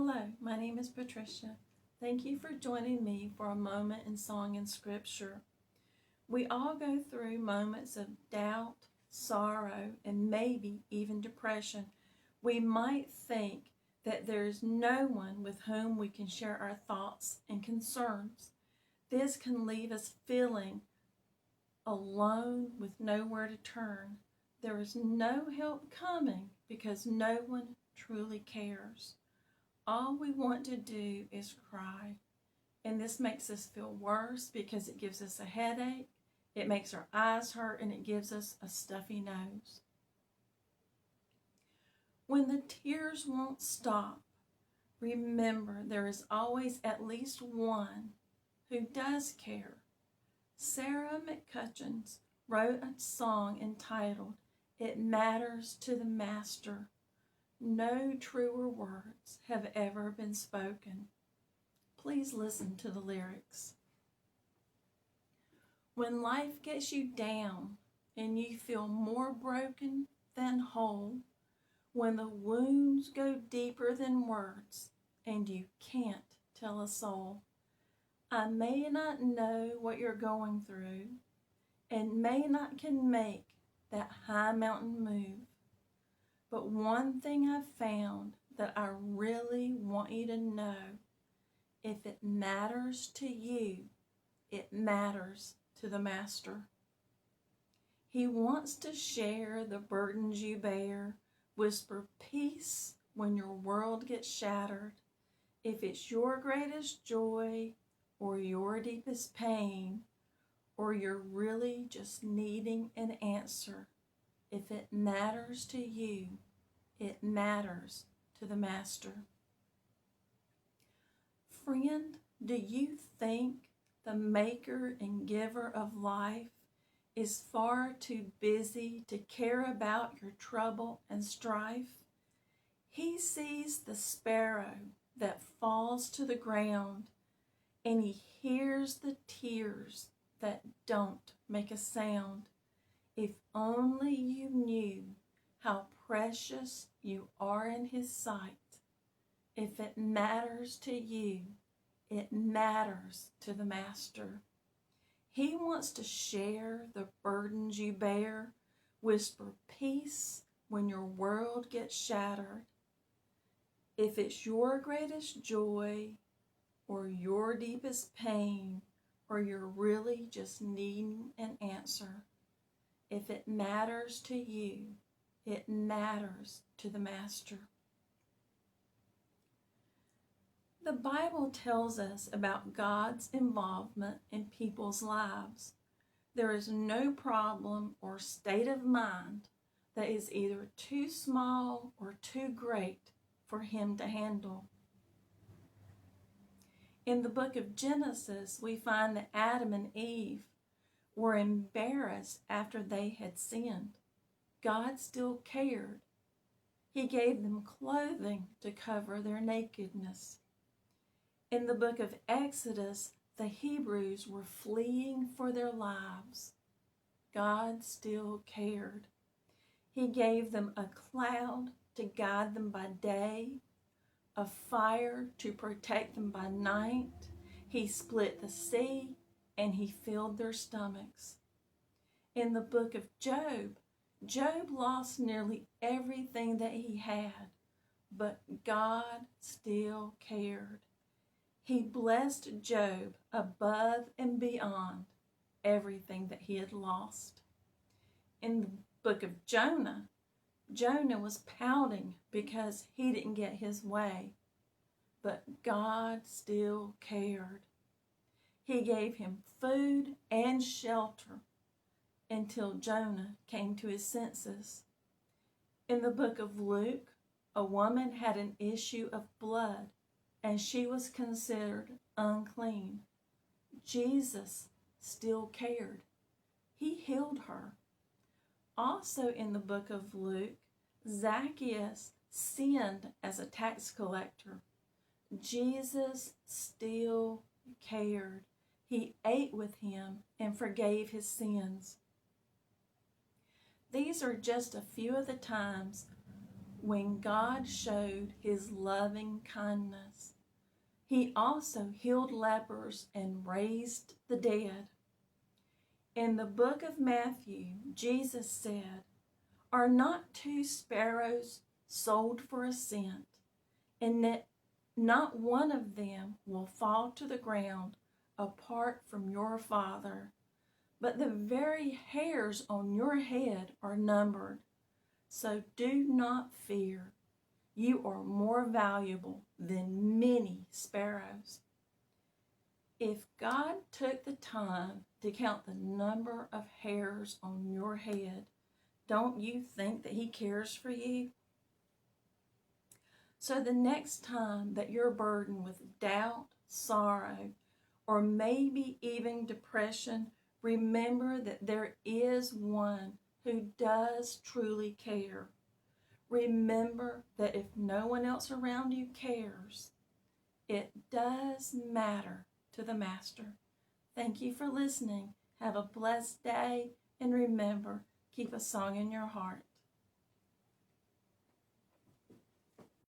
Hello, my name is Patricia. Thank you for joining me for a moment in song and scripture. We all go through moments of doubt, sorrow, and maybe even depression. We might think that there is no one with whom we can share our thoughts and concerns. This can leave us feeling alone with nowhere to turn. There is no help coming because no one truly cares. All we want to do is cry. And this makes us feel worse because it gives us a headache, it makes our eyes hurt, and it gives us a stuffy nose. When the tears won't stop, remember there is always at least one who does care. Sarah McCutcheon wrote a song entitled, "It Matters to the Master." No truer words have ever been spoken. Please listen to the lyrics. When life gets you down and you feel more broken than whole, when the wounds go deeper than words and you can't tell a soul, I may not know what you're going through and may not can make that high mountain move. But one thing I've found that I really want you to know, if it matters to you, it matters to the Master. He wants to share the burdens you bear, whisper peace when your world gets shattered. If it's your greatest joy or your deepest pain, or you're really just needing an answer, if it matters to you, it matters to the Master. Friend, do you think the maker and giver of life is far too busy to care about your trouble and strife? He sees the sparrow that falls to the ground, and he hears the tears that don't make a sound. If only you knew how precious you are in his sight. If it matters to you, it matters to the Master. He wants to share the burdens you bear, whisper peace when your world gets shattered. If it's your greatest joy or your deepest pain, or you're really just needing an answer, if it matters to you, it matters to the Master. The Bible tells us about God's involvement in people's lives. There is no problem or state of mind that is either too small or too great for him to handle. In the book of Genesis, we find that Adam and Eve were embarrassed after they had sinned. God still cared. He gave them clothing to cover their nakedness. In the book of Exodus, the Hebrews were fleeing for their lives. God still cared. He gave them a cloud to guide them by day, a fire to protect them by night. He split the sea and he filled their stomachs. In the book of Job, Job lost nearly everything that he had, but God still cared. He blessed Job above and beyond everything that he had lost. In the book of Jonah, Jonah was pouting because he didn't get his way, but God still cared. He gave him food and shelter until Jonah came to his senses. In the book of Luke, a woman had an issue of blood and she was considered unclean. Jesus still cared. He healed her. Also in the book of Luke, Zacchaeus sinned as a tax collector. Jesus still cared. He ate with him and forgave his sins. These are just a few of the times when God showed his loving kindness. He also healed lepers and raised the dead. In the book of Matthew, Jesus said, "Are not 2 sparrows sold for a cent, and that not one of them will fall to the ground apart from your Father? But the very hairs on your head are numbered. So do not fear. You are more valuable than many sparrows." If God took the time to count the number of hairs on your head, don't you think that he cares for you? So the next time that you're burdened with doubt, sorrow, or maybe even depression, remember that there is one who does truly care. Remember that if no one else around you cares, it does matter to the Master. Thank you for listening. Have a blessed day, and remember, keep a song in your heart.